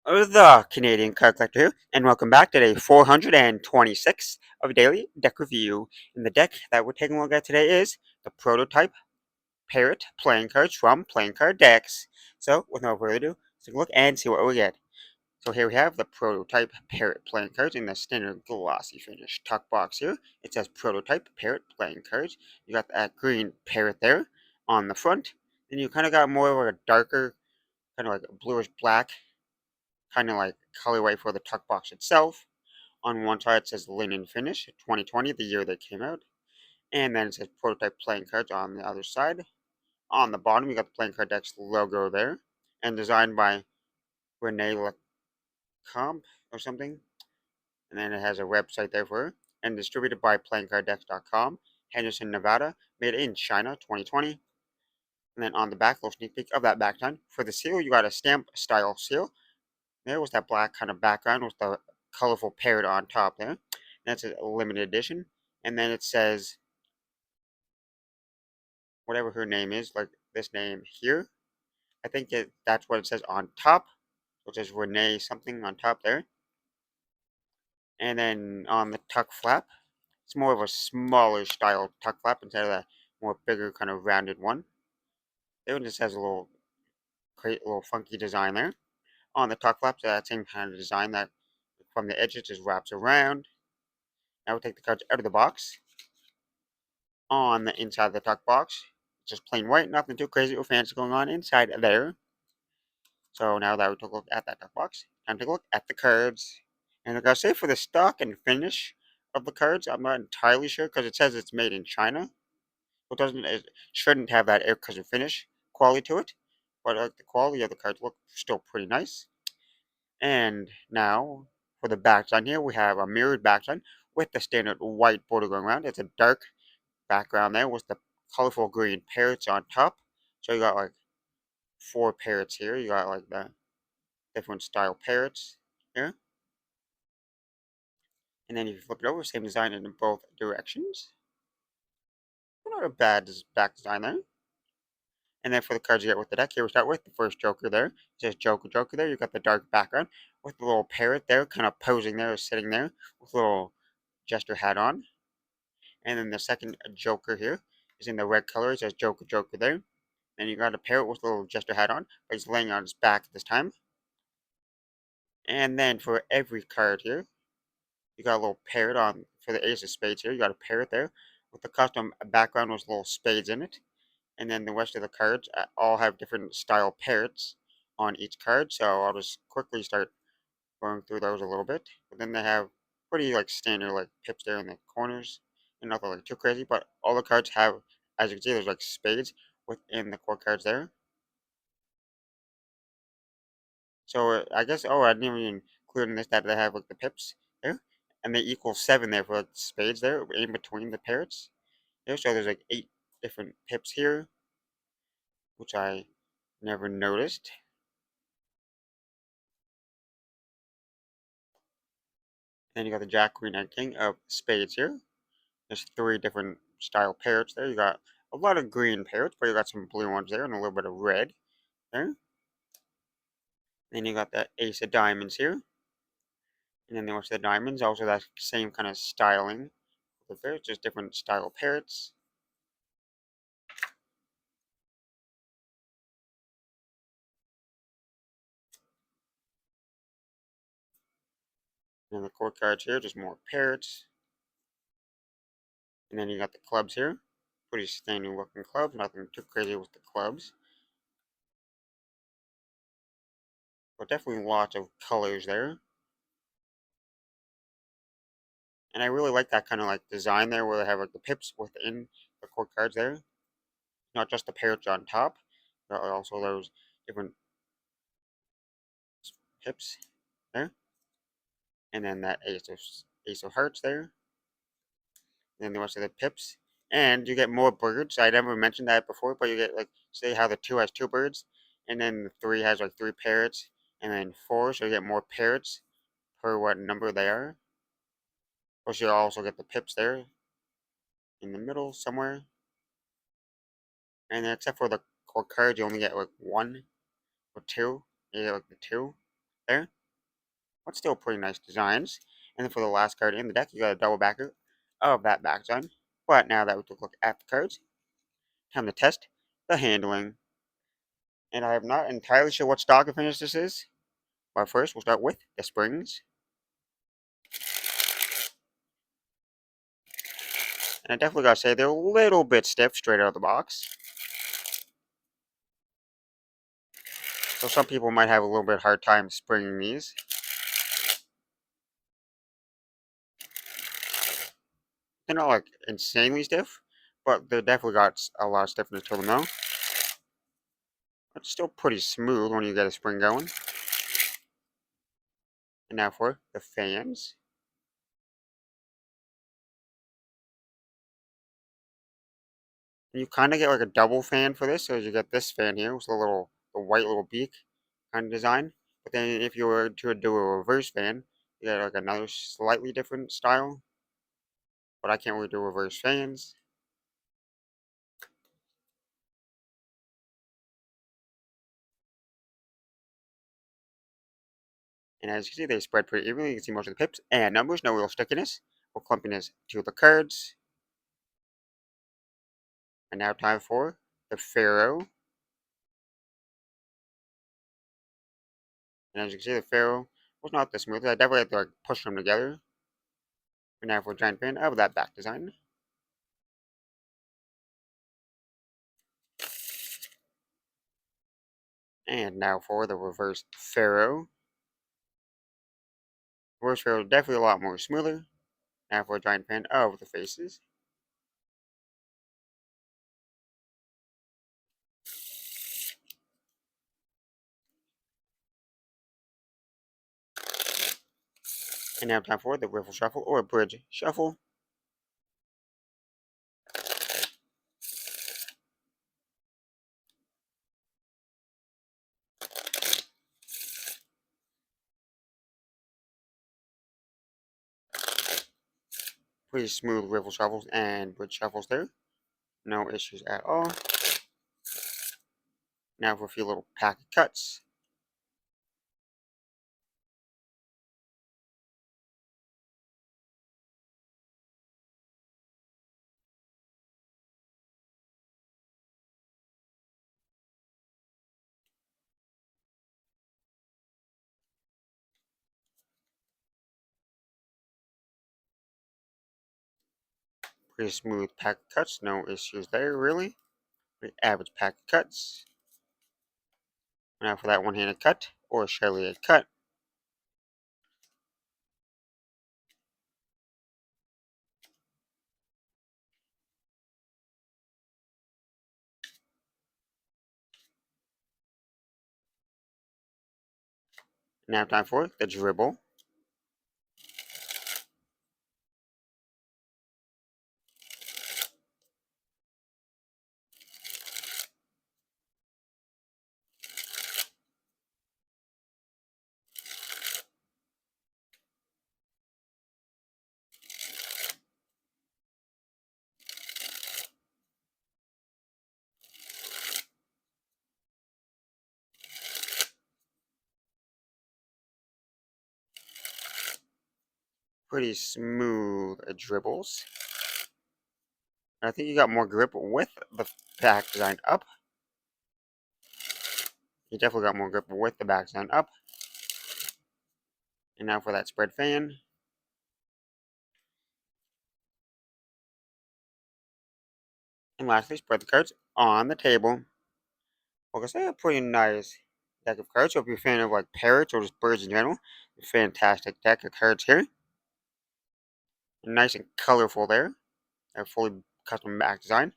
The Canadian Card Collector here, and welcome back to day 426 of Daily Deck Review. And the deck that we're taking a look at today is the Prototype Parrot playing cards from Playing Card Decks. So, with no further ado, let's take a look and see what we get. So here we have the Prototype Parrot playing cards in the standard glossy finish tuck box here. It says Prototype Parrot playing cards. You got that green parrot there on the front. Then you kind of got more of a darker, kind of like a bluish black kind of like colorway for the tuck box itself. On one side it says Linen Finish 2020, the year they came out. And then it says Prototype Playing Cards on the other side. On the bottom, you got the Playing Card Decks logo there. And designed by Renee Lecomte or something. And then it has a website there for her. And distributed by PlayingCardDecks.com, Henderson, Nevada. Made in China 2020. And then on the back, a little sneak peek of that back time. For the seal, you got a stamp style seal. There was that black kind of background with the colorful parrot on top there. That's a limited edition. And then it says whatever her name is, like this name here. I think that's what it says on top, which is Renee something on top there. And then on the tuck flap, it's more of a smaller style tuck flap instead of that more bigger kind of rounded one. This one just has a little funky design there. On the tuck flap, so that same kind of design that from the edges just wraps around. Now we'll take the cards out of the box. On the inside of the tuck box, just plain white, nothing too crazy or fancy going on inside there. So now that we took a look at that tuck box, time to take a look at the cards. And I gotta say, for the stock and finish of the cards, I'm not entirely sure because it says it's made in China. It shouldn't have that air cushion finish quality to it, but the quality of the cards look still pretty nice. And now for the backline here, we have a mirrored backline with the standard white border going around. It's a dark background there with the colorful green parrots on top. So you got like 4 parrots here. You got like the different style parrots here. And then if you flip it over, same design in both directions. Not a bad back design there. And then for the cards you get with the deck, here we start with the first Joker there. It says Joker, Joker there. You got the dark background with the little parrot there, kind of posing there, sitting there with a little jester hat on. And then the second Joker here is in the red color. It says Joker, Joker there. And you got a parrot with a little jester hat on, but he's laying on his back this time. And then for every card here, you got a little parrot on for the ace of spades here. You got a parrot there with the custom background with little spades in it. And then the rest of the cards all have different style parrots on each card. So I'll just quickly start going through those a little bit. But then they have pretty like standard like pips there in the corners. And nothing like too crazy, but all the cards have, as you can see, there's like spades within the core cards there. So I guess, oh, I didn't even include in this that they have like the pips there, and they equal 7 there for like spades there in between the parrots. There, so there's like 8 different pips here, which I never noticed. Then you got the Jack, Queen, and King of spades here. There's 3 different style parrots there. You got a lot of green parrots, but you got some blue ones there and a little bit of red there. Then you got the Ace of Diamonds here. And then the rest of the diamonds, also that same kind of styling. The parrots, just different style parrots. And the core cards here, just more parrots. And then you got the clubs here. Pretty standard looking clubs, nothing too crazy with the clubs. But definitely lots of colors there. And I really like that kind of like design there where they have like the pips within the core cards there. Not just the parrots on top, but also those different pips there. And then that ace of hearts there. And then the rest of the pips. And you get more birds. I never mentioned that before, but you get like, say how the 2 has 2 birds, and then the 3 has like 3 parrots, and then 4, so you get more parrots per what number they are. Plus you also get the pips there in the middle somewhere. And then except for the core cards, you only get like 1 or 2. You get like the 2 there. but still pretty nice designs. And then for the last card in the deck, you got a double backer of that back design. But now that we took a look at the cards, time to test the handling. And I am not entirely sure what stock of finish this is. But first, we'll start with the springs. And I definitely gotta say, they're a little bit stiff straight out of the box. So some people might have a little bit hard time springing these. They're not like insanely stiff, but they definitely got a lot of stiffness to them though. But still pretty smooth when you get a spring going. And now for the fans. And you kind of get like a double fan for this, so you get this fan here with the white little beak kind of design. But then if you were to do a reverse fan, you get like another slightly different style. But I can't really do reverse fans. And as you can see, they spread pretty evenly. You can see most of the pips and numbers, no real stickiness or clumpiness to the cards. And now time for the Pharaoh. And as you can see, the Pharaoh was not this smooth. I definitely had to like push them together. And now for a giant fan of that back design. And now for the reverse Pharaoh. Reverse Pharaoh is definitely a lot more smoother. Now for a giant fan of the faces. And now time for the Riffle Shuffle or Bridge Shuffle. Pretty smooth Riffle Shuffles and Bridge Shuffles there. No issues at all. Now for a few little packet cuts. Pretty smooth packet cuts, no issues there really. Pretty average packet cuts. Now for that one-handed cut or shelley cut. Now time for the dribble. Pretty smooth dribbles. I think you got more grip with the back design up. You definitely got more grip with the back design up. And now for that spread fan. And lastly, spread the cards on the table. Like I say, a pretty nice deck of cards. So if you're a fan of like parrots or just birds in general, a fantastic deck of cards here. Nice and colorful there. A fully custom back design.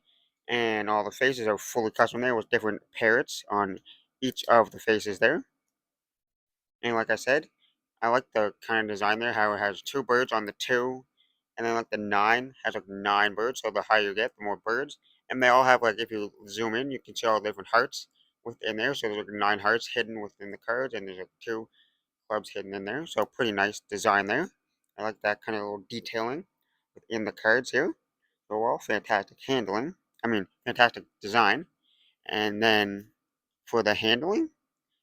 And all the faces are fully custom there with different parrots on each of the faces there. And like I said, I like the kind of design there, how it has two birds on the two, and then like the nine has like nine birds, so the higher you get, the more birds. And they all have like, if you zoom in, you can see all the different hearts within there. So there's like nine hearts hidden within the cards, and there's like two clubs hidden in there. So pretty nice design there. I like that kind of little detailing within the cards here. Overall, fantastic handling. I mean, fantastic design. And then for the handling,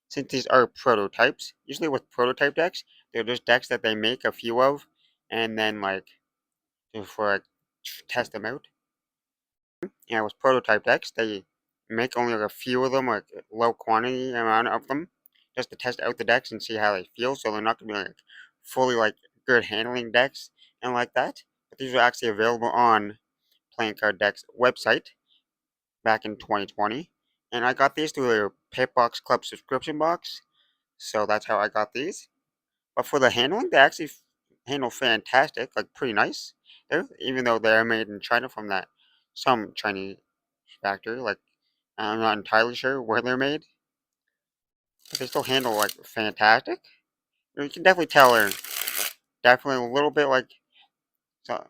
since these are prototypes, usually with prototype decks, they're just decks that they make a few of, and then like for like test them out. And with prototype decks, they make only like a few of them, like low quantity amount of them, just to test out the decks and see how they feel. So they're not gonna be like fully like good handling decks and like that. But these are actually available on Playing Card Decks website back in 2020, and I got these through a Paperbox Club subscription box. So that's how I got these. But for the handling, they actually handle fantastic, like pretty nice. They're, even though they're made in China from that some Chinese factory, like I'm not entirely sure where they're made, but they still handle like fantastic. You can definitely tell they're definitely a little bit so,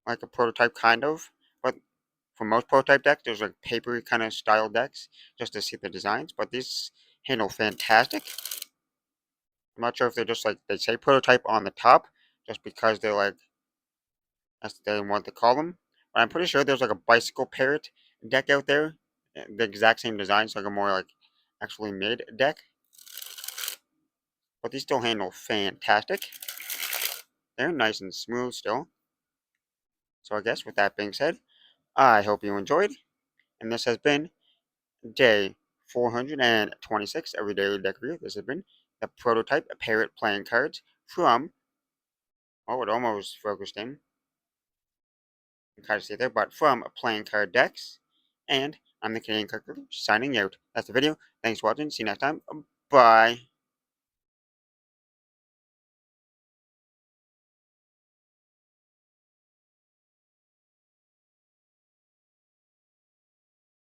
like a prototype kind of, but for most prototype decks, there's like papery kind of style decks just to see the designs. But these handle fantastic. I'm not sure if they're just like they say prototype on the top, just because they're like that's what they want to call them. But I'm pretty sure there's like a bicycle parrot deck out there, the exact same design, so like a more like actually made deck. But these still handle fantastic. They're nice and smooth still. So I guess with that being said, I hope you enjoyed, and this has been day 426 of your daily deck review. This has been the prototype parrot playing cards from, oh, it almost focused in. You can kind of see there, but from Playing Card Decks. And I'm the Canadian Card Collector signing out. That's the video. Thanks for watching. See you next time. Bye.